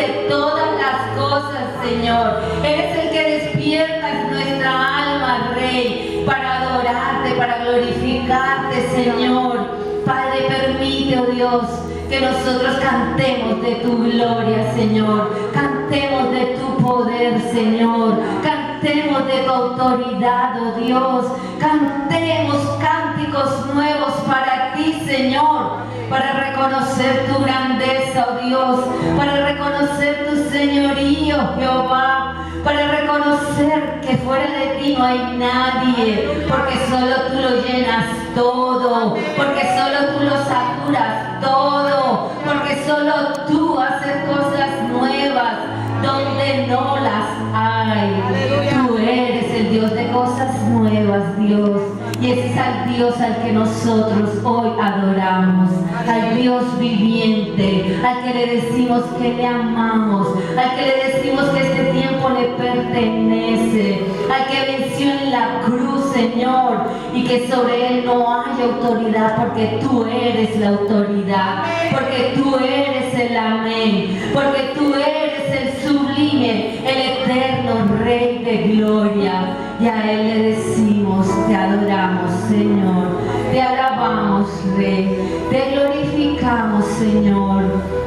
de todas las cosas, Señor. Eres el que despiertas nuestra alma, Rey, para adorarte, para glorificarte, Señor. Padre, permite, oh Dios, que nosotros cantemos de tu gloria, Señor. Cantemos de tu poder, Señor. Cantemos de tu autoridad, oh Dios. Cantemos cánticos nuevos para ti, Señor. Para reconocer tu grandeza, oh Dios. Para reconocer tu señorío, Jehová. Para reconocer que fuera de ti no hay nadie. Porque solo tú lo llenas todo. Porque solo tú lo saturas todo. Porque solo tú haces cosas nuevas donde no las hay. Tú eres el Dios de cosas nuevas, Dios. Y ese es al Dios al que nosotros hoy adoramos, al Dios viviente, al que le decimos que le amamos, al que le decimos que este tiempo le pertenece, al que venció en la cruz, Señor, y que sobre él no hay autoridad, porque tú eres la autoridad, porque tú eres el amén, porque tú eres el sublime, el eterno Rey de gloria. Y a Él le decimos, te adoramos, Señor, te alabamos, Rey, te glorificamos, Señor.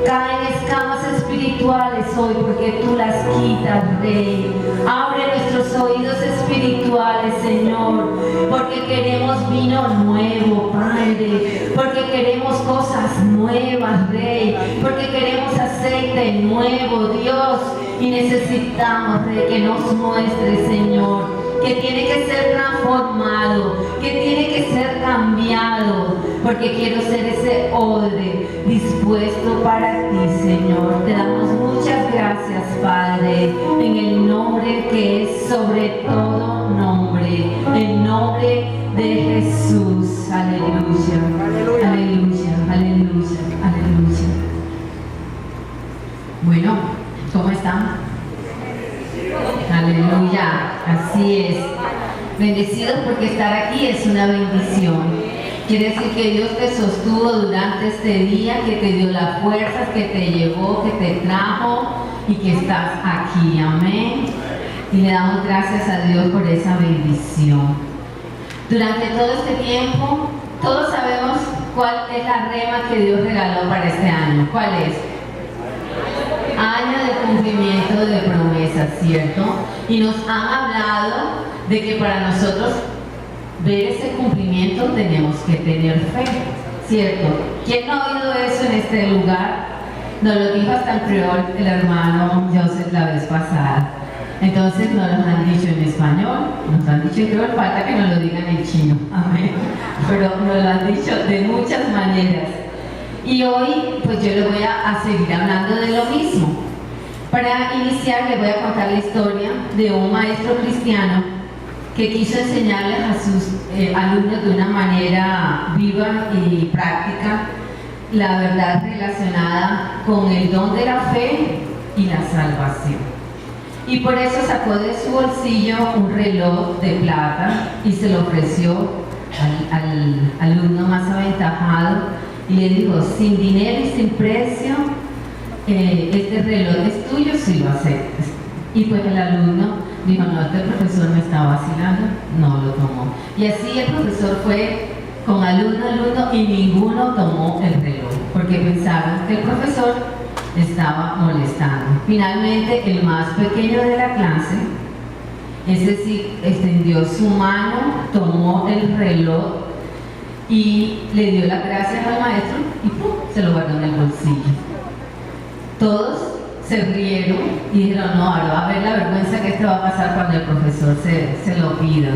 Caen escamas espirituales hoy porque tú las quitas, Rey. Abre nuestros oídos espirituales, Señor, porque queremos vino nuevo, Padre, porque queremos cosas nuevas, Rey, porque queremos aceite nuevo, Dios, y necesitamos, Rey, que nos muestre, Señor, que tiene que ser transformado, que tiene que ser cambiado, porque quiero ser ese odre dispuesto para ti, Señor. Te damos muchas gracias, Padre, en el nombre que es sobre todo nombre, el nombre de Jesús. Aleluya, aleluya, aleluya, aleluya. Bueno, ¿cómo están? Aleluya, así es. Bendecidos porque estar aquí es una bendición. Quiere decir que Dios te sostuvo durante este día, que te dio las fuerzas, que te llevó, que te trajo y que estás aquí. Amén. Y le damos gracias a Dios por esa bendición. Durante todo este tiempo, todos sabemos cuál es la rema que Dios regaló para este año. ¿Cuál es? Año de cumplimiento de promesas, ¿cierto? Y nos han hablado de que para nosotros ver ese cumplimiento tenemos que tener fe, ¿cierto? ¿Quién no ha oído eso en este lugar? Nos lo dijo hasta en creol el hermano Joseph la vez pasada. Entonces nos lo han dicho en español, nos lo han dicho en creol, falta que nos lo digan en chino, amén. Pero nos lo han dicho de muchas maneras. Y hoy, pues yo les voy a seguir hablando de lo mismo. Para iniciar, les voy a contar la historia de un maestro cristiano que quiso enseñarles a sus alumnos de una manera viva y práctica la verdad relacionada con el don de la fe y la salvación. Y por eso sacó de su bolsillo un reloj de plata y se lo ofreció al alumno más aventajado. Y le dijo, sin dinero y sin precio, este reloj es tuyo si lo aceptas. Y pues el alumno dijo, no, este profesor me está vacilando, no lo tomó. Y así el profesor fue con alumno y ninguno tomó el reloj, porque pensaban que el profesor estaba molestando. Finalmente, el más pequeño de la clase, ese sí extendió su mano, tomó el reloj, y le dio las gracias al maestro y ¡pum!, se lo guardó en el bolsillo. Todos se rieron y dijeron, no, ahora va a ver la vergüenza que esto va a pasar cuando el profesor se lo pida.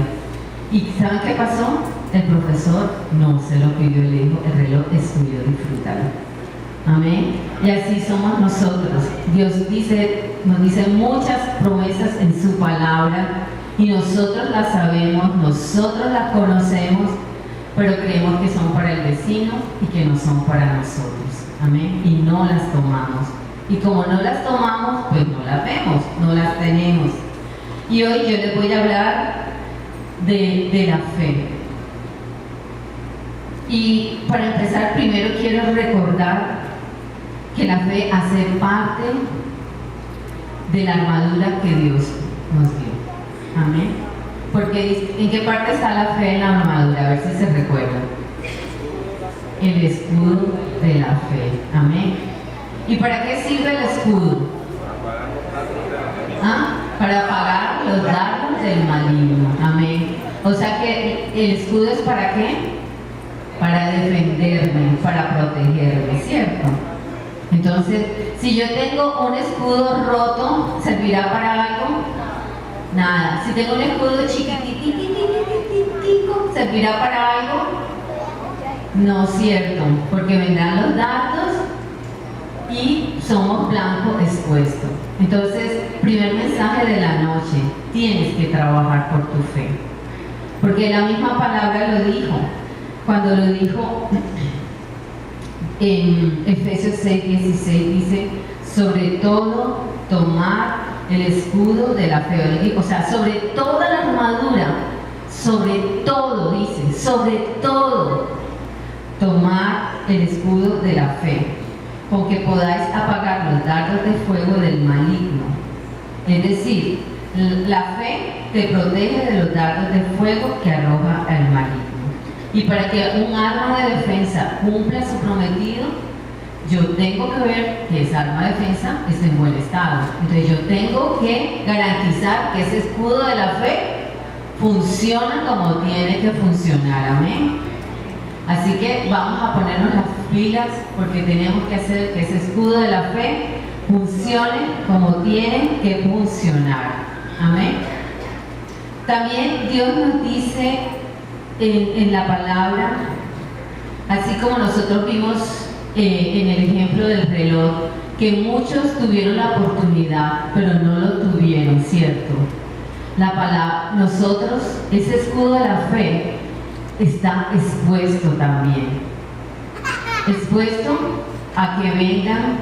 ¿Y saben qué pasó? El profesor no se lo pidió y le dijo, el reloj es tuyo, disfrútalo. Amén. Y así somos nosotros. Dios nos dice muchas promesas en su palabra y nosotros las sabemos, nosotros las conocemos, pero creemos que son para el vecino y que no son para nosotros. Amén. Y no las tomamos. Y como no las tomamos, pues no las vemos, no las tenemos. Y hoy yo les voy a hablar de la fe. Y para empezar, primero quiero recordar que la fe hace parte de la armadura que Dios nos dio. Amén. Porque ¿en qué parte está la fe en la armadura? A ver si se recuerda. El escudo de la fe. Amén. ¿Y para qué sirve el escudo? Para apagar los dardos del maligno. Amén. O sea que el escudo es ¿para qué? Para defenderme, para protegerme, ¿cierto? Entonces, si yo tengo un escudo roto, ¿servirá para algo? Nada. Si tengo un escudo chiquititico, ¿servirá para algo? No, cierto, porque vendrán los dardos y somos blanco expuesto. Entonces, primer mensaje de la noche, tienes que trabajar por tu fe. Porque la misma palabra lo dijo, cuando lo dijo en Efesios 6:16, dice, sobre todo tomar el escudo de la fe. O sea, sobre toda la armadura, sobre todo, dice, sobre todo, tomar el escudo de la fe, con que podáis apagar los dardos de fuego del maligno. Es decir, la fe te protege de los dardos de fuego que arroja el maligno. Y para que un arma de defensa cumpla su prometido, yo tengo que ver que esa arma de defensa esté en buen estado. Entonces yo tengo que garantizar que ese escudo de la fe funciona como tiene que funcionar. Amén. Así que vamos a ponernos las pilas porque tenemos que hacer que ese escudo de la fe funcione como tiene que funcionar. Amén. También Dios nos dice en la palabra, así como nosotros vimos en el ejemplo del reloj, que muchos tuvieron la oportunidad, pero no lo tuvieron, ¿cierto? La palabra, nosotros, ese escudo de la fe está expuesto también, expuesto a que vengan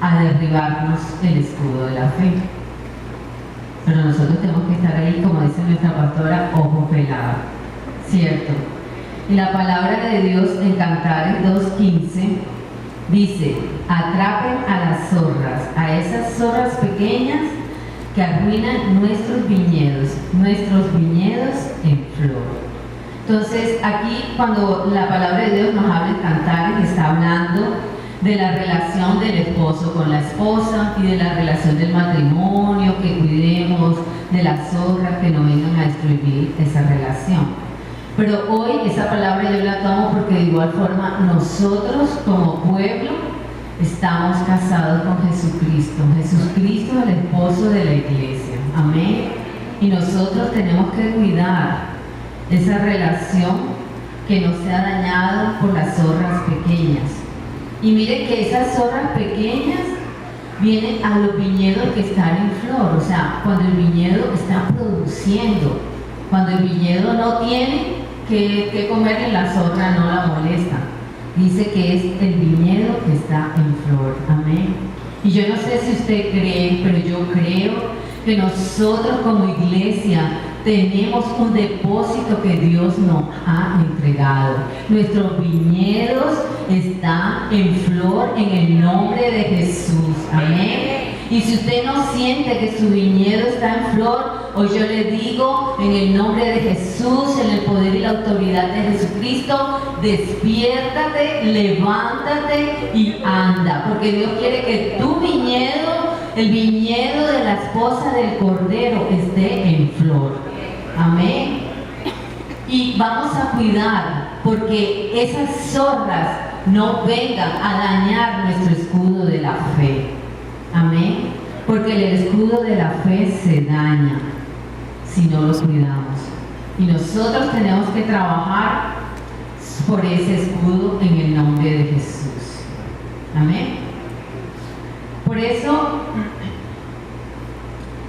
a derribarnos el escudo de la fe. Pero nosotros tenemos que estar ahí, como dice nuestra pastora, ojo pelado, ¿cierto? Y la palabra de Dios en Cantares 2:15 dice, atrapen a las zorras, a esas zorras pequeñas que arruinan nuestros viñedos en flor. Entonces, aquí cuando la palabra de Dios nos habla en Cantares, está hablando de la relación del esposo con la esposa y de la relación del matrimonio, que cuidemos de las zorras que no vengan a destruir esa relación. Pero hoy esa palabra yo la tomo porque de igual forma nosotros como pueblo estamos casados con Jesucristo. Jesucristo es el esposo de la iglesia. Amén. Y nosotros tenemos que cuidar esa relación que no sea dañada por las zorras pequeñas. Y mire que esas zorras pequeñas vienen a los viñedos que están en flor, o sea, cuando el viñedo está produciendo, cuando el viñedo no tiene que comerle, la zorra no la molesta. Dice que es el viñedo que está en flor. Amén. Y yo no sé si usted cree, pero yo creo que nosotros como iglesia tenemos un depósito que Dios nos ha entregado. Nuestros viñedos están en flor en el nombre de Jesús. Amén. Y si usted no siente que su viñedo está en flor, hoy yo le digo en el nombre de Jesús, en el poder y la autoridad de Jesucristo, despiértate, levántate y anda, porque Dios quiere que tu viñedo, el viñedo de la esposa del Cordero, esté en flor. Amén. Y vamos a cuidar porque esas zorras no vengan a dañar nuestro escudo de la fe. Amén. Porque el escudo de la fe se daña si no lo cuidamos. Y nosotros tenemos que trabajar por ese escudo en el nombre de Jesús. Amén. Por eso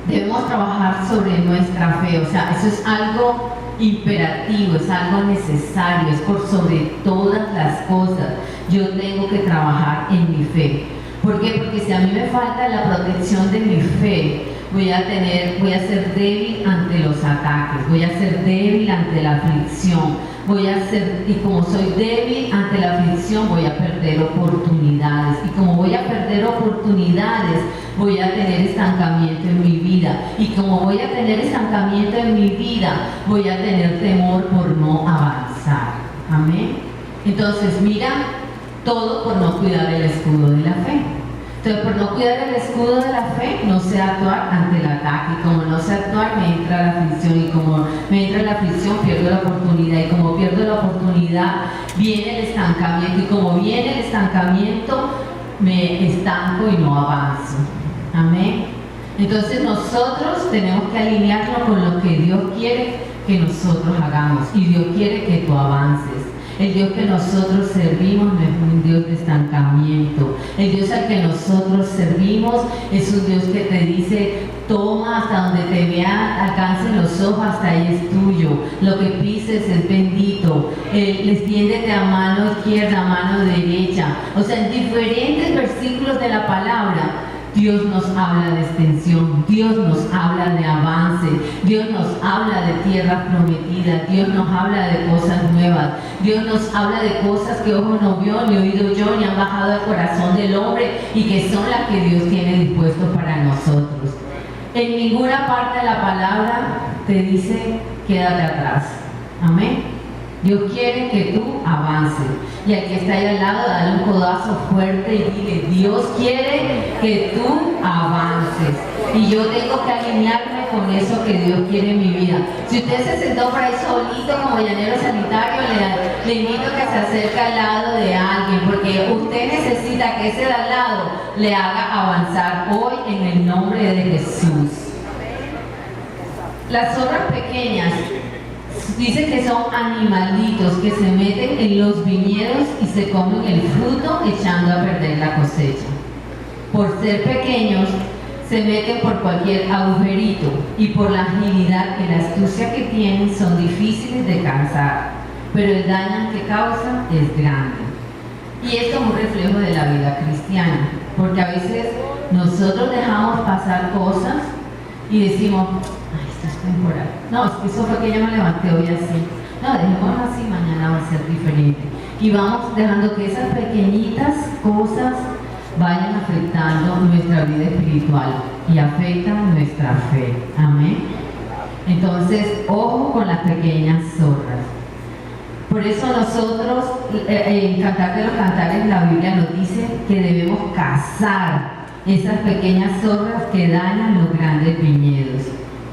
debemos trabajar sobre nuestra fe, o sea, eso es algo imperativo, es algo necesario, es por sobre todas las cosas. Yo tengo que trabajar en mi fe. ¿Por qué? Porque si a mí me falta la protección de mi fe, voy a ser débil ante los ataques, voy a ser débil ante la aflicción, y como soy débil ante la aflicción, voy a perder oportunidades. Y como voy a perder oportunidades, voy a tener estancamiento en mi vida. Y como voy a tener estancamiento en mi vida, voy a tener temor por no avanzar. Amén. Entonces, mira, todo por no cuidar el escudo de la fe. Entonces, por no cuidar el escudo de la fe, no sé actuar ante el ataque. Y como no sé actuar, me entra la aflicción. Y como me entra la aflicción, pierdo la oportunidad. Y como pierdo la oportunidad, viene el estancamiento. Y como viene el estancamiento, me estanco y no avanzo. Amén. Entonces, nosotros tenemos que alinearnos con lo que Dios quiere que nosotros hagamos. Y Dios quiere que tú avances. El Dios que nosotros servimos no es un Dios de estancamiento. El Dios al que nosotros servimos es un Dios que te dice: toma hasta donde te vean, alcancen los ojos, hasta ahí es tuyo. Lo que pises es bendito. Extiéndete a mano izquierda, a mano derecha. O sea, en diferentes versículos de la palabra, Dios nos habla de extensión, Dios nos habla de avance, Dios nos habla de tierra prometida, Dios nos habla de cosas nuevas, Dios nos habla de cosas que ojo no vio, ni oído yo, ni han bajado al corazón del hombre, y que son las que Dios tiene dispuesto para nosotros. En ninguna parte de la palabra te dice: quédate atrás. Amén. Dios quiere que tú avances. Y al que está ahí al lado, dale un codazo fuerte y dile: Dios quiere que tú avances. Y yo tengo que alinearme con eso que Dios quiere en mi vida. Si usted se sentó por ahí solito como llanero sanitario, le invito a que se acerque al lado de alguien, porque usted necesita que ese de al lado le haga avanzar hoy en el nombre de Jesús. Las zorras pequeñas dice que son animalitos que se meten en los viñedos y se comen el fruto, echando a perder la cosecha. Por ser pequeños, se meten por cualquier agujerito, y por la agilidad y la astucia que tienen son difíciles de cazar, pero el daño que causan es grande. Y esto es un reflejo de la vida cristiana, porque a veces nosotros dejamos pasar cosas y decimos: ay, esto es temporal. No, es que eso fue que yo me levanté hoy así. No, dejémoslo así, mañana va a ser diferente. Y vamos dejando que esas pequeñitas cosas vayan afectando nuestra vida espiritual y afectan nuestra fe. Amén. Entonces, ojo con las pequeñas zorras. Por eso nosotros, en Cantar de los Cantares, la Biblia nos dice que debemos cazar esas pequeñas zorras que dañan los grandes viñedos.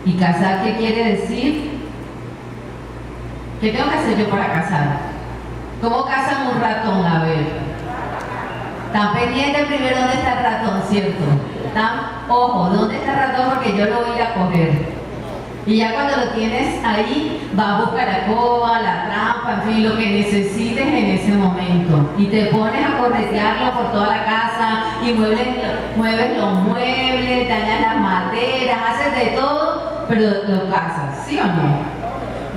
¿Y cazar qué quiere decir? ¿Qué tengo que hacer yo para cazar? ¿Cómo cazan un ratón? A ver. Están pendientes primero dónde está el ratón, ¿cierto? Ojo, ¿dónde está el ratón? Porque yo lo voy a ir a coger. Y ya cuando lo tienes ahí, vas a buscar la coba, la trampa, en fin, lo que necesites en ese momento. Y te pones a corretearlo por toda la casa y mueves los muebles, dañas las maderas, haces de todo, pero lo cazas, ¿sí o no?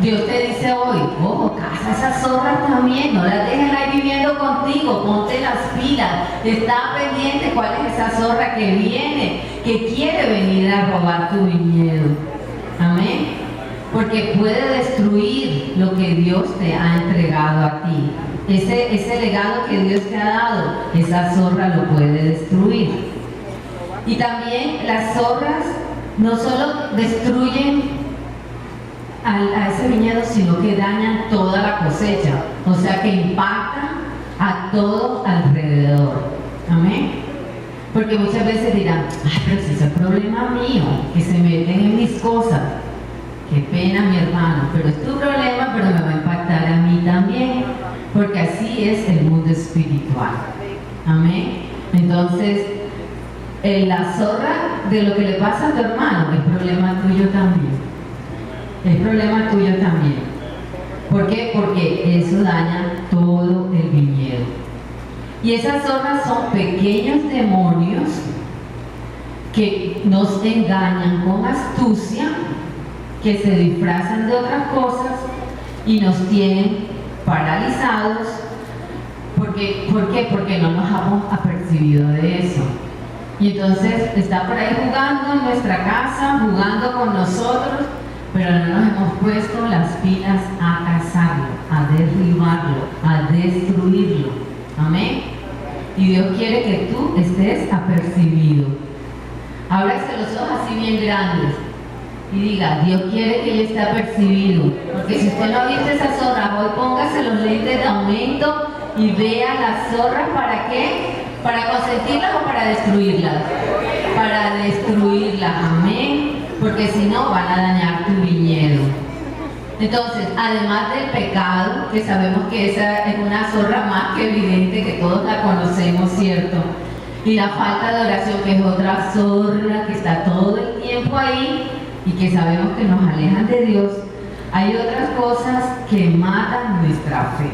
Dios te dice hoy: ojo, caza esas zorras también, no las dejes ahí viviendo contigo, ponte las pilas, está pendiente cuál es esa zorra que viene, que quiere venir a robar tu viñedo. Amén. Porque puede destruir lo que Dios te ha entregado a ti. Ese legado que Dios te ha dado, esa zorra lo puede destruir. Y también las zorras no solo destruyen a ese viñedo, sino que dañan toda la cosecha. O sea que impactan a todo alrededor. Amén. Porque muchas veces dirán: ay, pero si ese es problema mío, que se meten en mis cosas. Qué pena, mi hermano, pero es tu problema, pero me va a impactar a mí también. Porque así es el mundo espiritual. Amén. Entonces, la zorra de lo que le pasa a tu hermano es problema tuyo también. Es problema tuyo también. ¿Por qué? Porque eso daña todo el viñedo. Y esas zorras son pequeños demonios que nos engañan con astucia, que se disfrazan de otras cosas y nos tienen paralizados. ¿Por qué? Porque no nos hemos apercibido de eso. Y entonces está por ahí jugando en nuestra casa, jugando con nosotros, pero no nos hemos puesto las pilas a cazarlo, a derribarlo, a destruirlo. Amén. Y Dios quiere que tú estés apercibido. Ábrase los ojos así bien grandes y diga, Dios quiere que yo esté apercibido. Porque si usted no ha visto esas zorras, hoy póngase los lentes de aumento y vea las zorras. ¿Para qué? ¿Para consentirlas o para destruirlas? Para destruirlas, amén. Porque si no van a dañar tu viñedo. Entonces, además del pecado, que sabemos que esa es una zorra más que evidente, que todos la conocemos, ¿cierto? Y la falta de oración, que es otra zorra que está todo el tiempo ahí y que sabemos que nos alejan de Dios. Hay otras cosas que matan nuestra fe.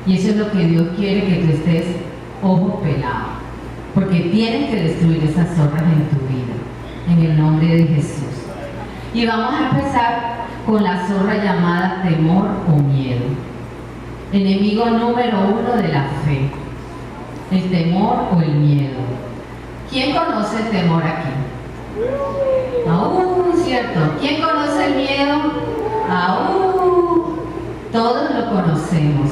Y eso es lo que Dios quiere, que tú estés ojo pelado. Porque tienes que destruir esas zorras en tu vida, en el nombre de Jesús. Y vamos a empezar con la zorra llamada temor o miedo. Enemigo número 1 de la fe. El temor o el miedo. ¿Quién conoce el temor aquí? ¿Cierto? ¿Quién conoce el miedo? Todos lo conocemos.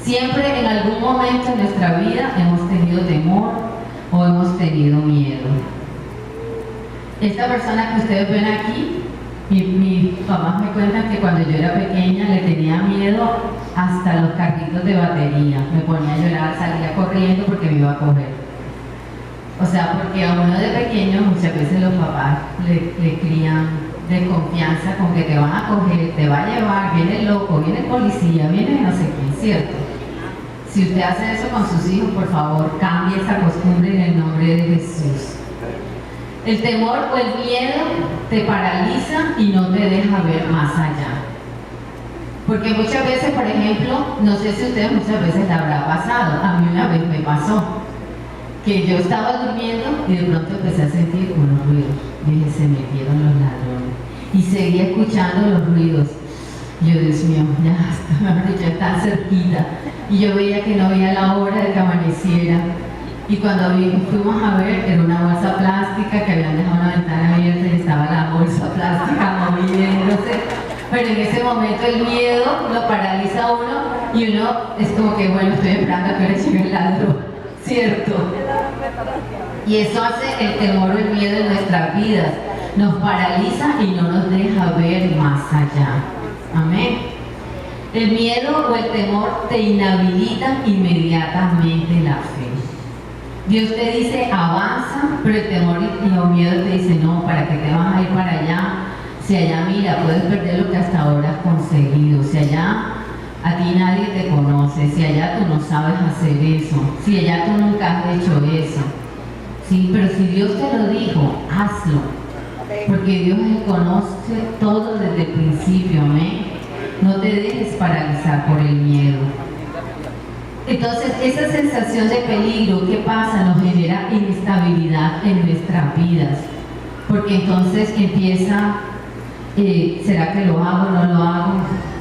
Siempre en algún momento en nuestra vida hemos tenido temor o hemos tenido miedo. Esta persona que ustedes ven aquí, mi papá me cuenta que cuando yo era pequeña le tenía miedo hasta los carritos de batería. Me ponía a llorar, salía corriendo porque me iba a coger. O sea, porque a uno de pequeño muchas veces los papás le crían desconfianza con que te van a coger, te va a llevar, viene el loco, viene el policía, viene no sé quién, ¿cierto? Si usted hace eso con sus hijos, por favor, cambie esa costumbre en el nombre de Jesús. El temor o el miedo te paraliza y no te deja ver más allá. Porque muchas veces, por ejemplo, no sé si a ustedes muchas veces le habrá pasado, a mí una vez me pasó, que yo estaba durmiendo y de pronto empecé a sentir unos ruidos. Dije, se metieron los ladrones. Y seguía escuchando los ruidos. Yo, Dios mío, ya está cerquita. Y yo veía que no había la hora de que amaneciera. Y cuando fuimos a ver, era una bolsa plástica que habían dejado una ventana abierta y estaba la bolsa plástica moviéndose. Pero en ese momento el miedo lo paraliza a uno y uno es como que, bueno, estoy esperando a que ahora llegue el ladrón, ¿cierto? Y eso hace el temor o el miedo en nuestras vidas. Nos paraliza y no nos deja ver más allá. Amén. El miedo o el temor te inhabilitan inmediatamente la fe. Dios te dice avanza, pero el temor y el miedo te dice no, ¿para qué te vas a ir para allá? Si allá, mira, puedes perder lo que hasta ahora has conseguido. Si allá a ti nadie te conoce, si allá tú no sabes hacer eso, si allá tú nunca has hecho eso. Sí, pero si Dios te lo dijo, hazlo. Porque Dios conoce todo desde el principio, amén. No te dejes paralizar por el miedo. Entonces, esa sensación de peligro, ¿qué pasa? Nos genera inestabilidad en nuestras vidas. Porque entonces empieza, ¿será que lo hago o no lo hago?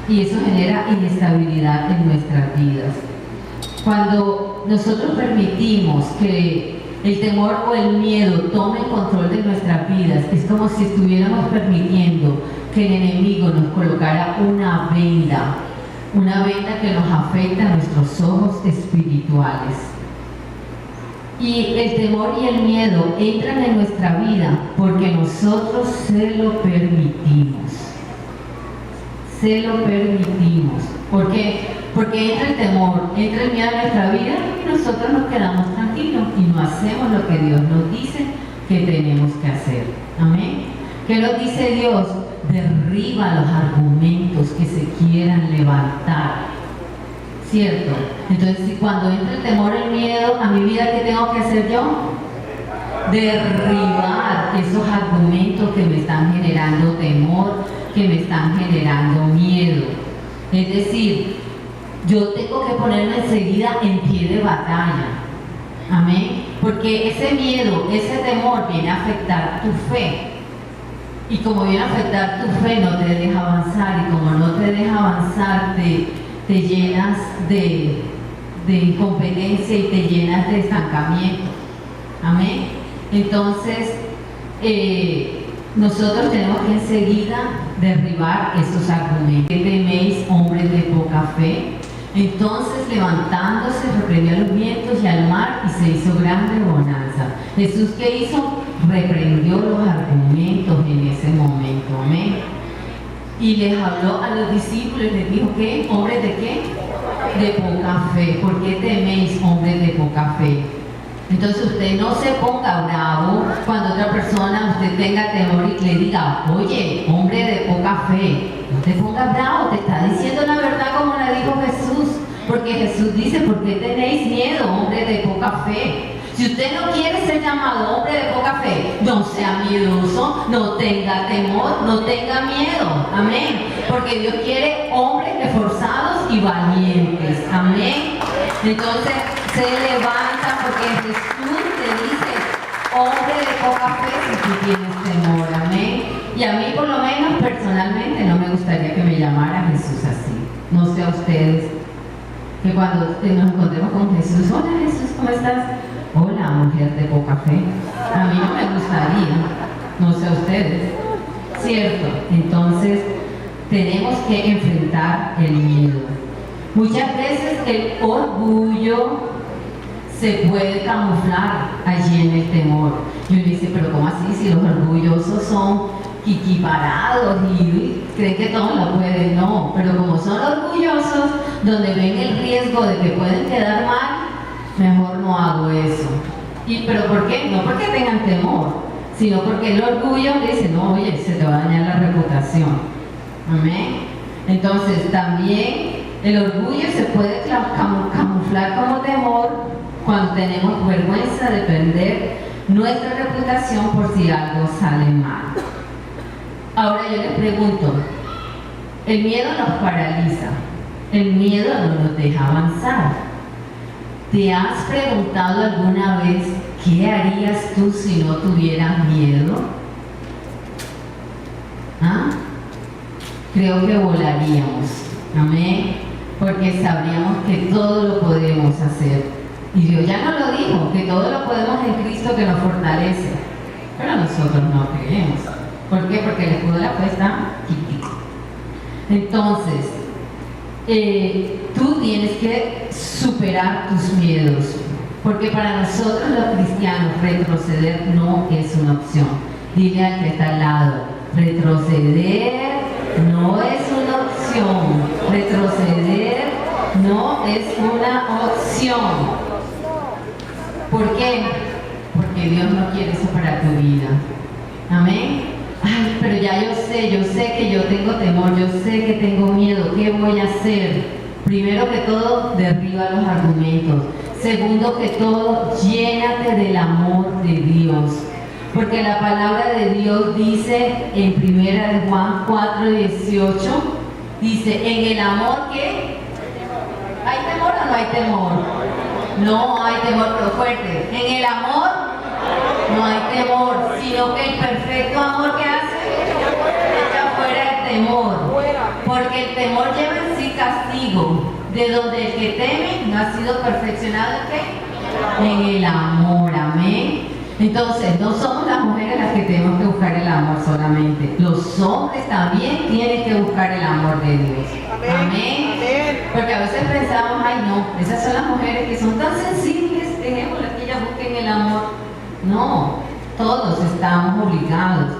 Y eso genera inestabilidad en nuestras vidas. Cuando nosotros permitimos que el temor o el miedo tome el control de nuestras vidas, es como si estuviéramos permitiendo que el enemigo nos colocara una venda que nos afecta a nuestros ojos espirituales. Y el temor y el miedo entran en nuestra vida porque nosotros se lo permitimos. Se lo permitimos. ¿Por qué? Porque entra el temor, entra el miedo a nuestra vida y nosotros nos quedamos tranquilos y no hacemos lo que Dios nos dice que tenemos que hacer. Amén. ¿Qué nos dice Dios? Derriba los argumentos que se quieran levantar. ¿Cierto? Entonces, cuando entra el temor, el miedo a mi vida, ¿qué tengo que hacer yo? Derribar esos argumentos que me están generando temor, que me están generando miedo. Es decir, yo tengo que ponerme enseguida en pie de batalla. Amén. Porque ese miedo, ese temor viene a afectar tu fe. Y como viene a afectar tu fe, no te deja avanzar. Y como no te deja avanzar, te llenas de incompetencia y te llenas de estancamiento. Amén. Entonces, nosotros tenemos que enseguida derribar esos argumentos. ¿Qué teméis, hombres de poca fe? Entonces, levantándose, reprendió a los vientos y al mar y se hizo grande bonanza. Jesús, ¿qué hizo? Reprendió los argumentos en ese momento. Amén. Y les habló a los discípulos y les dijo, ¿qué? ¿Hombres de qué? De poca fe. ¿Por qué teméis, hombres de poca fe? Entonces usted no se ponga bravo cuando otra persona usted tenga temor y le diga, oye, hombre de poca fe. No te pongas bravo, te está diciendo la verdad como la dijo Jesús. Porque Jesús dice, ¿por qué tenéis miedo, hombre de poca fe? Si usted no quiere ser llamado hombre de poca fe, no sea miedoso, no tenga temor, no tenga miedo. Amén. Porque Dios quiere hombres esforzados y valientes. Amén. Entonces se levanta porque Jesús te dice, hombre de poca fe, si tú tienes temor. Amén. Y a mí por lo menos personalmente no me gustaría que me llamara Jesús así. No sé a ustedes, que cuando nos encontremos con Jesús, hola Jesús, ¿cómo estás? Hola, mujer de poca fe. A mí no me gustaría, no sé a ustedes, ¿cierto? Entonces, tenemos que enfrentar el miedo. Muchas veces el orgullo se puede camuflar allí en el temor. Y uno dice, pero ¿cómo así? Si los orgullosos son equiparados y creen que todos lo pueden. No, pero como son orgullosos, donde ven el riesgo de que pueden quedar mal, mejor no hago eso. ¿Pero por qué? No porque tengan temor, sino porque el orgullo le dice, no, oye, se te va a dañar la reputación. Amén. Entonces también el orgullo se puede camuflar como temor cuando tenemos vergüenza de perder nuestra reputación por si algo sale mal. Ahora yo les pregunto, el miedo nos paraliza, el miedo no nos deja avanzar. ¿Te has preguntado alguna vez qué harías tú si no tuvieras miedo? ¿Ah? Creo que volaríamos, amén, porque sabríamos que todo lo podemos hacer. Y Dios ya nos lo dijo, que todo lo podemos en Cristo que nos fortalece. Pero nosotros no creemos. ¿Por qué? Porque el escudo de la fe está chiquito. Entonces, tú tienes que superar tus miedos, porque para nosotros los cristianos retroceder no es una opción. Dile al que está al lado, retroceder no es una opción. Retroceder no es una opción. ¿Por qué? Porque Dios no quiere eso para tu vida. Amén. Ay, pero ya yo sé que yo tengo temor, yo sé que tengo miedo, ¿qué voy a hacer? Primero que todo, derriba los argumentos. Segundo que todo, llénate del amor de Dios. Porque la palabra de Dios dice en 1 Juan 4:18, dice, en el amor que... ¿Hay temor o no hay temor? No hay temor, pero fuerte. En el amor no hay temor, sino que el perfecto amor que hace echa fuera el temor, porque el temor lleva en sí castigo, de donde el que teme no ha sido perfeccionado ¿en qué? En el amor, amén. Entonces no somos las mujeres las que tenemos que buscar el amor solamente, los hombres también tienen que buscar el amor de Dios, amén. Porque a veces pensamos, ay no, esas son las mujeres que son tan sensibles, dejémoslas que ellas busquen el amor. No, todos estamos obligados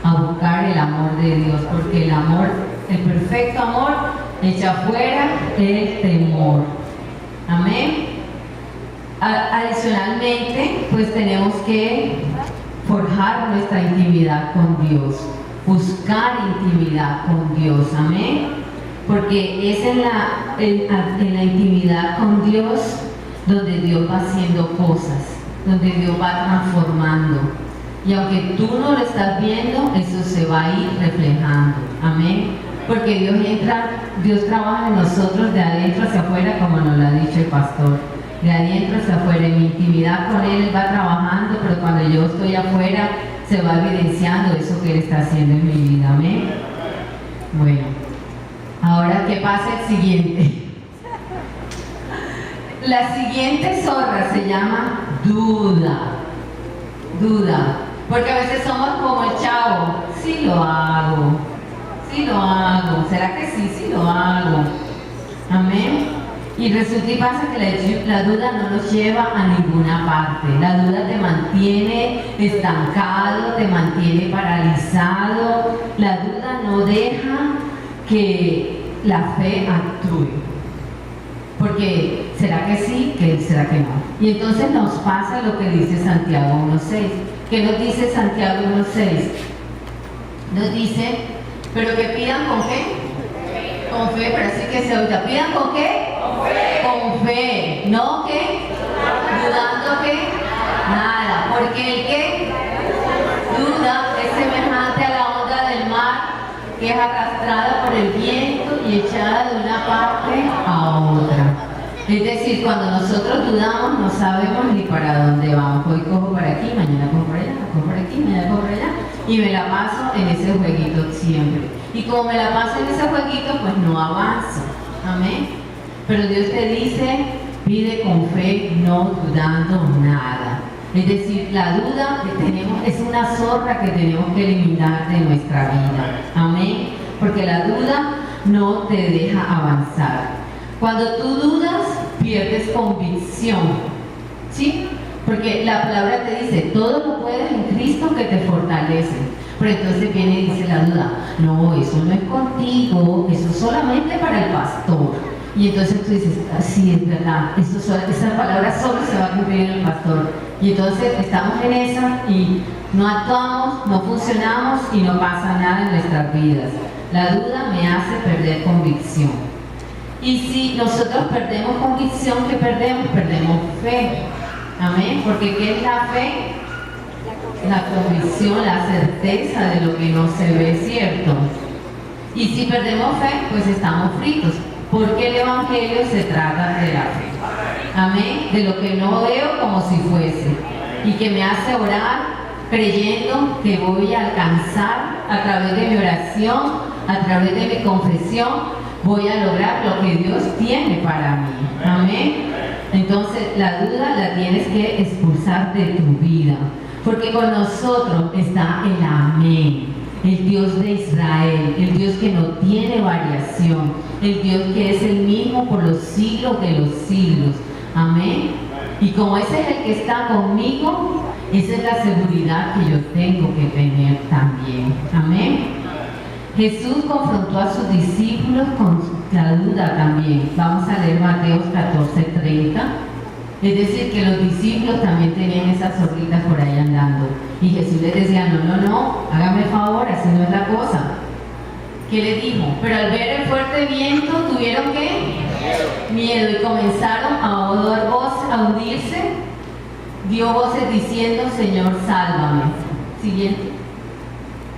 a buscar el amor de Dios, porque el amor, el perfecto amor, echa fuera el temor. Amén. Adicionalmente, pues tenemos que forjar nuestra intimidad con Dios, buscar intimidad con Dios. Amén. Porque es en la intimidad con Dios donde Dios va haciendo cosas, donde Dios va transformando. Y aunque tú no lo estás viendo, eso se va a ir reflejando. Amén. Porque Dios trabaja en nosotros de adentro hacia afuera, como nos lo ha dicho el pastor. De adentro hacia afuera, en mi intimidad con Él va trabajando, pero cuando yo estoy afuera, se va evidenciando eso que Él está haciendo en mi vida. Amén. Bueno, ahora que pasa el siguiente. La siguiente zorra se llama duda. Duda. Porque a veces somos como el chavo. Sí lo hago. Sí lo hago. ¿Será que sí? Sí lo hago. Amén. Y resulta y pasa que la duda no nos lleva a ninguna parte. La duda te mantiene estancado, te mantiene paralizado. La duda no deja que la fe actúe. Porque ¿será que sí? ¿Será que no? Y entonces nos pasa lo que dice Santiago 1.6. ¿Qué nos dice Santiago 1.6? Nos dice, pero que pidan con qué? Con fe, pero así que se oiga. ¿Pidan con qué? Con fe. ¿No qué? ¿Dudando qué? Nada. Porque el que duda es semejante a la onda del mar que es arrastrada por el viento y echada de una parte a otra. Es decir, cuando nosotros dudamos no sabemos ni para dónde vamos. Hoy cojo para aquí, mañana cojo para allá, cojo para aquí, mañana cojo para allá. Y me la paso en ese jueguito siempre. Y como me la paso en ese jueguito, pues no avanzo. Amén. Pero Dios te dice, pide con fe, no dudando nada. Es decir, la duda que tenemos es una zorra que tenemos que eliminar de nuestra vida. Amén. Porque la duda no te deja avanzar. Cuando tú dudas, pierdes convicción. ¿Sí? Porque la palabra te dice, todo lo puedes en Cristo que te fortalece. Pero entonces viene y dice la duda, no, eso no es contigo, eso es solamente para el pastor. Y entonces tú dices, sí, es verdad, esa palabra solo se va a cumplir en el pastor. Y entonces estamos en esa y no actuamos, no funcionamos y no pasa nada en nuestras vidas. La duda me hace perder convicción. Y si nosotros perdemos convicción, ¿qué perdemos? Perdemos fe. Amén. Porque ¿qué es la fe? La convicción, la certeza de lo que no se ve, ¿cierto? Y si perdemos fe, pues estamos fritos. Porque el Evangelio se trata de la fe. Amén. De lo que no veo como si fuese. Y que me hace orar creyendo que voy a alcanzar a través de mi oración, a través de mi confesión, voy a lograr lo que Dios tiene para mí. Amén. Entonces la duda la tienes que expulsar de tu vida. Porque con nosotros está el Amén. El Dios de Israel, el Dios que no tiene variación, el Dios que es el mismo por los siglos de los siglos. Amén. Y como ese es el que está conmigo, esa es la seguridad que yo tengo que tener también. Amén. Jesús confrontó a sus discípulos con la duda también. Vamos a leer Mateo 14:30. Es decir, que los discípulos también tenían esas zorritas por ahí andando. Y Jesús les decía, no, hágame favor, así no es la cosa. ¿Qué le dijo? Pero al ver el fuerte viento, ¿tuvieron qué? Miedo. Y comenzaron a hundirse. Dio voces diciendo, Señor, sálvame. Siguiente.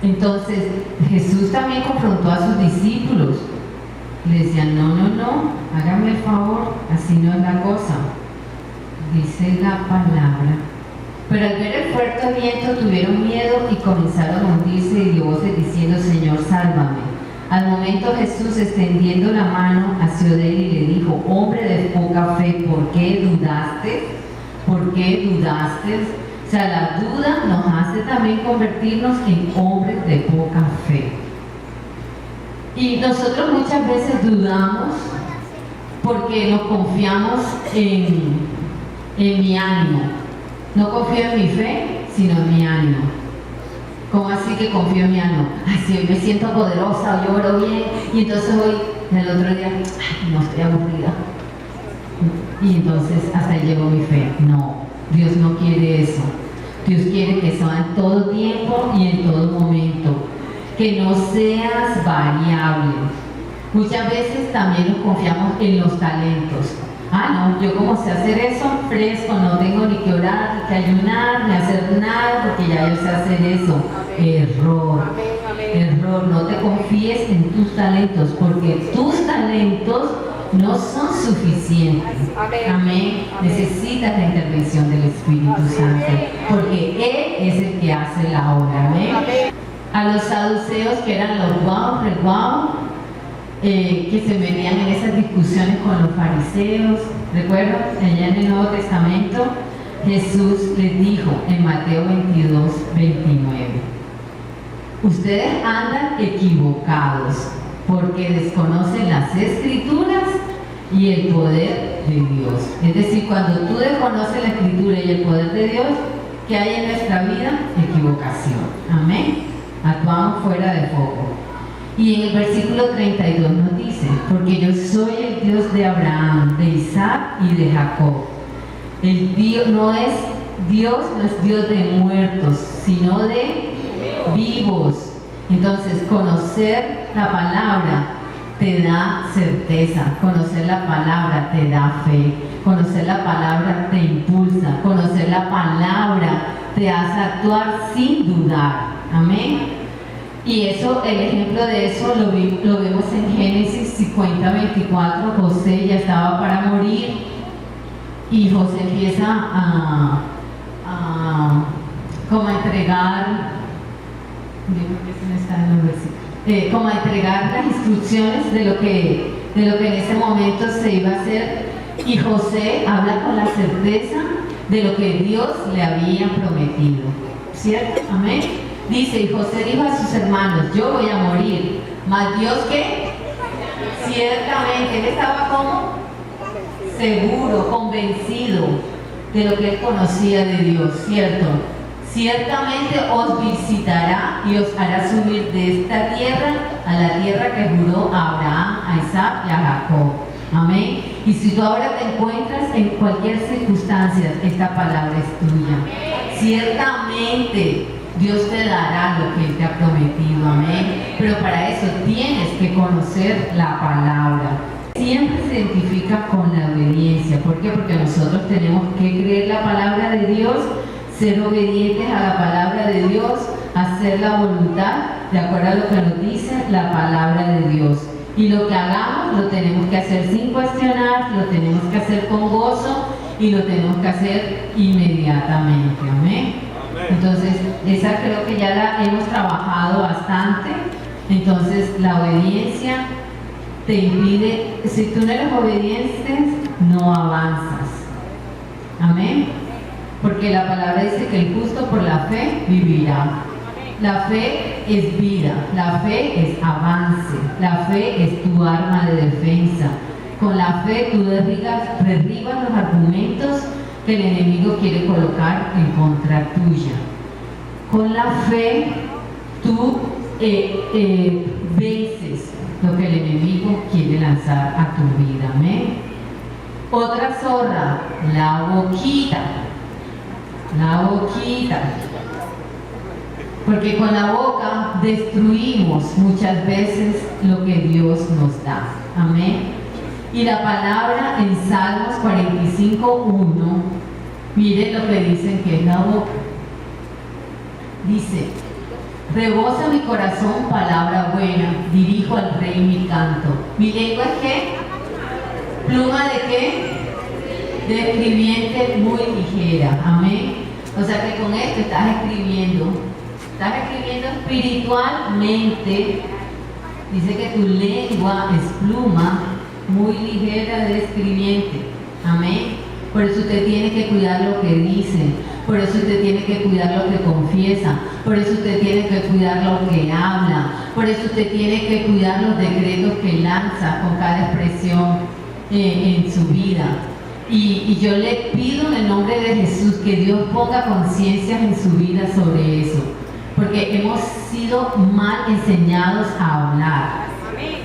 Entonces, Jesús también confrontó a sus discípulos. Le decían, no, hágame el favor, así no es la cosa. Dice la palabra. Pero al ver el fuerte viento tuvieron miedo y comenzaron a hundirse y dio voces diciendo, Señor, sálvame. Al momento Jesús, extendiendo la mano, asió de él y le dijo, hombre de poca fe, ¿por qué dudaste? ¿Por qué dudaste? O sea, la duda nos hace también convertirnos en hombres de poca fe. Y nosotros muchas veces dudamos porque nos confiamos en mi ánimo. No confío en mi fe, sino en mi ánimo. ¿Cómo así que confío en mi ánimo? Ay, si hoy me siento poderosa, hoy oro bien, y entonces hoy, el otro día, ay, no, estoy aburrida. Y entonces hasta ahí llegó mi fe. No, Dios no quiere eso. Dios quiere que sea en todo tiempo y en todo momento. Que no seas variable. Muchas veces también nos confiamos en los talentos. No, yo como sé hacer eso, fresco, no tengo ni que orar, ni que ayunar, ni hacer nada, porque ya yo sé hacer eso. Error. Error, no te confíes en tus talentos, porque tus talentos no son suficientes. Amén. Necesitas la intervención del Espíritu Santo, porque Él es el que hace la obra. Amén. A los saduceos, que eran los guau, que se venían en esas discusiones con los fariseos, ¿recuerdan? Allá en el Nuevo Testamento, Jesús les dijo en Mateo 22:29, ustedes andan equivocados porque desconocen las Escrituras y el poder de Dios. Es decir, cuando tú desconoces la Escritura y el poder de Dios, ¿qué hay en nuestra vida? Equivocación. Amén. Actuamos fuera de foco. Y en el versículo 32 nos dice: porque yo soy el Dios de Abraham, de Isaac y de Jacob. El Dios no es Dios de muertos, sino de vivos. Entonces, conocer la palabra te da certeza, conocer la palabra te da fe, conocer la palabra te impulsa, conocer la palabra te hace actuar sin dudar. Amén. Y eso, el ejemplo de eso lo vemos en Génesis 50:24. José ya estaba para morir y José empieza como a entregar, como a entregar las instrucciones de lo que en ese momento se iba a hacer, y José habla con la certeza de lo que Dios le había prometido, ¿cierto? Amén. Dice: y José dijo a sus hermanos: yo voy a morir, mas Dios, ¿qué? Ciertamente. Él estaba como seguro, convencido de lo que él conocía de Dios, ¿cierto? Ciertamente os visitará y os hará subir de esta tierra a la tierra que juró a Abraham, a Isaac y a Jacob. Amén. Y si tú ahora te encuentras en cualquier circunstancia, esta palabra es tuya. Ciertamente Dios te dará lo que Él te ha prometido. Amén. Pero para eso tienes que conocer la palabra. Siempre se identifica con la obediencia. ¿Por qué? Porque nosotros tenemos que creer la palabra de Dios, ser obedientes a la palabra de Dios, hacer la voluntad de acuerdo a lo que nos dice la palabra de Dios. Y lo que hagamos lo tenemos que hacer sin cuestionar, lo tenemos que hacer con gozo y lo tenemos que hacer inmediatamente. Amén. Entonces, esa creo que ya la hemos trabajado bastante. Entonces, la obediencia te impide, si tú no eres obediente, no avanzas. Amén. Porque la palabra dice que el justo por la fe vivirá. La fe es vida, la fe es avance, la fe es tu arma de defensa. Con la fe tú derribas los argumentos que el enemigo quiere colocar en contra tuya. Con la fe tú vences lo que el enemigo quiere lanzar a tu vida. Amén. Otra zorra, la boquita. La boquita. Porque con la boca destruimos muchas veces lo que Dios nos da. Amén. Y la palabra en Salmos 45:1, miren lo que dicen que es la boca. Dice: rebosa mi corazón palabra buena, dirijo al rey mi canto. ¿Mi lengua es qué? ¿Pluma de qué? De escribiente muy ligera. Amén. O sea que con esto estás escribiendo espiritualmente. Dice que tu lengua es pluma muy ligera de escribiente. Amén. Por eso usted tiene que cuidar lo que dice, por eso usted tiene que cuidar lo que confiesa, por eso usted tiene que cuidar lo que habla, por eso usted tiene que cuidar los decretos que lanza con cada expresión en su vida. Y yo le pido en el nombre de Jesús que Dios ponga conciencia en su vida sobre eso, porque hemos sido mal enseñados a hablar.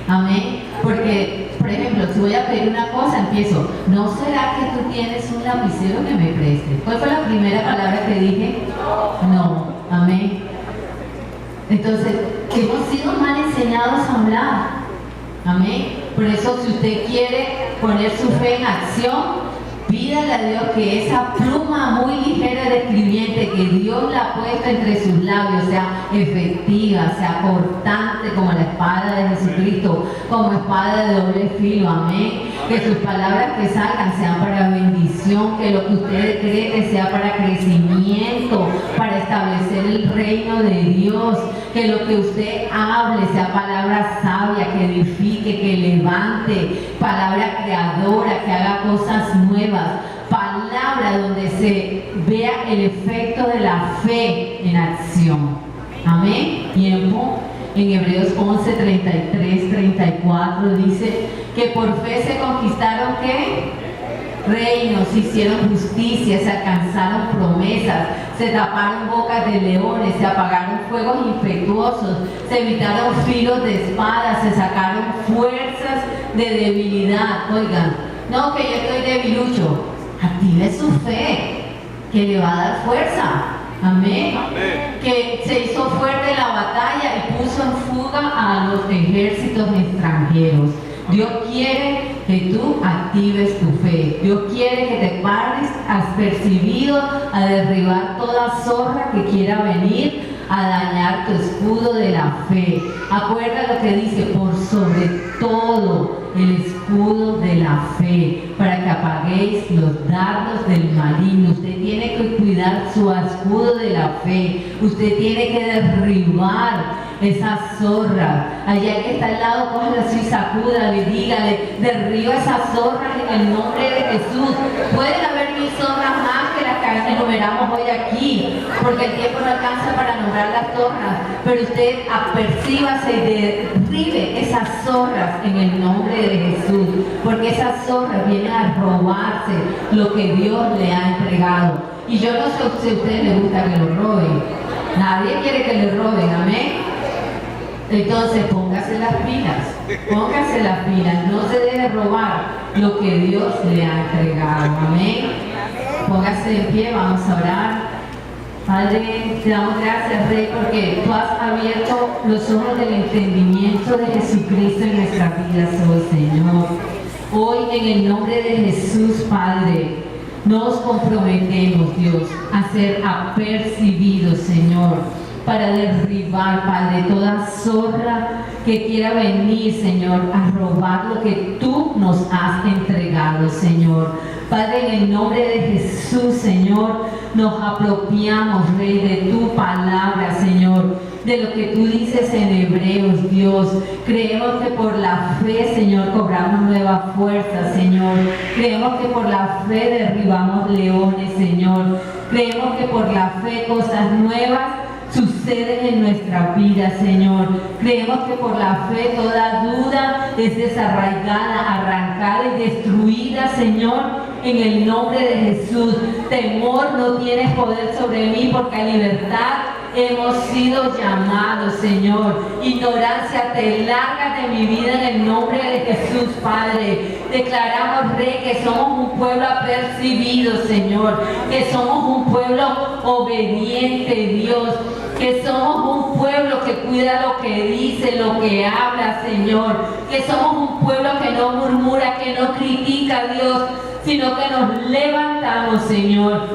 Amén. Porque, por ejemplo, si voy a pedir una cosa, empiezo: ¿no será que tú tienes un lapicero que me prestes? ¿Cuál fue la primera palabra que dije? No. Amén. Entonces, hemos sido mal enseñados a hablar. Amén. Por eso, si usted quiere poner su fe en acción, pídale a Dios que esa pluma muy ligera de escribiente que Dios la ha puesto entre sus labios sea efectiva, sea cortante como la espada de Jesucristo, como espada de doble filo. Amén. Que sus palabras que salgan sean para bendición, que lo que usted decrete sea para crecimiento, para establecer el reino de Dios, que lo que usted hable sea palabra sabia, que edifique, que levante, palabra creadora, que haga cosas nuevas, palabra donde se vea el efecto de la fe en acción. Amén. tiempo. En Hebreos 11, 33, 34 dice que por fe se conquistaron ¿qué? Reinos, se hicieron justicia, se alcanzaron promesas, se taparon bocas de leones, se apagaron fuegos infectuosos, se evitaron filos de espadas, se sacaron fuerzas de debilidad. Oigan, no que yo estoy debilucho, active su fe, que le va a dar fuerza. Amén. Amén. Que se hizo fuerte la batalla y puso en fuga a los ejércitos extranjeros. Dios quiere que tú actives tu fe. Dios quiere que te pares apercibido a derribar toda zorra que quiera venir a dañar tu escudo de la fe. Acuerda lo que dice, por sobre todo el escudo de la fe, para que apaguéis los dardos del maligno. Usted tiene que cuidar su escudo de la fe. Usted tiene que derribar esa zorra. Allá que está al lado, cógela así, sacúdale, dígale, derriba esas zorras en el nombre de Jesús. Pueden haber 1000 zorras más que las que enumeramos hoy aquí, porque el tiempo no alcanza para nombrar las zorras, pero usted apercíbase y derribe esas zorras en el nombre de Jesús, porque esas zorras vienen a robarse lo que Dios le ha entregado. Y yo no sé si a ustedes les gusta que lo roben. Nadie quiere que le roben, amén. Entonces póngase las pilas, no se debe robar lo que Dios le ha entregado, amén. Póngase de pie, vamos a orar. Padre, te damos gracias, Rey, porque tú has abierto los ojos del entendimiento de Jesucristo en nuestras vidas hoy, Señor. Hoy, en el nombre de Jesús, Padre, nos comprometemos, Dios, a ser apercibidos, Señor, para derribar, Padre, toda zorra que quiera venir, Señor, a robar lo que tú nos has entregado, Señor. Padre, en el nombre de Jesús, Señor, nos apropiamos, Rey, de tu palabra, Señor, de lo que tú dices en Hebreos, Dios. Creemos que por la fe, Señor, cobramos nueva fuerza, Señor. Creemos que por la fe derribamos leones, Señor. Creemos que por la fe cosas nuevas suceden en nuestra vida, Señor. Creemos que por la fe toda duda es desarraigada, arrancada y destruida, Señor, en el nombre de Jesús. Temor no tienes poder sobre mí, porque a libertad hemos sido llamados, Señor. Ignorancia te larga de mi vida en el nombre de Jesús, Padre. Declaramos, Rey, que somos un pueblo apercibido, Señor, que somos un pueblo obediente, Dios, que somos un pueblo que cuida lo que dice, lo que habla, Señor, que somos un pueblo que no murmura, que no critica, Dios, sino que nos levantamos, Señor,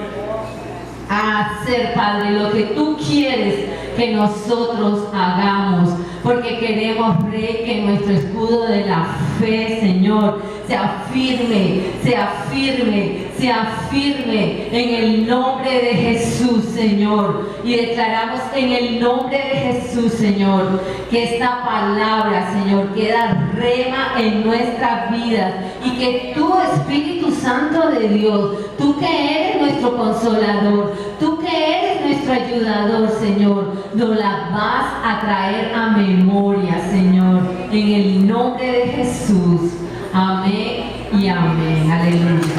a hacer, Padre, lo que tú quieres que nosotros hagamos, porque queremos, Rey, que nuestro escudo de la fe, Señor, sea firme, sea firme, sea firme en el nombre de Jesús, Señor. Y declaramos en el nombre de Jesús, Señor, que esta palabra, Señor, queda rema en nuestras vidas, y que tu Espíritu Santo de Dios, tú que eres nuestro consolador, tú que eres nuestro ayudador, Señor, nos la vas a traer a memoria, Señor, en el nombre de Jesús. Amén y amén. Aleluya.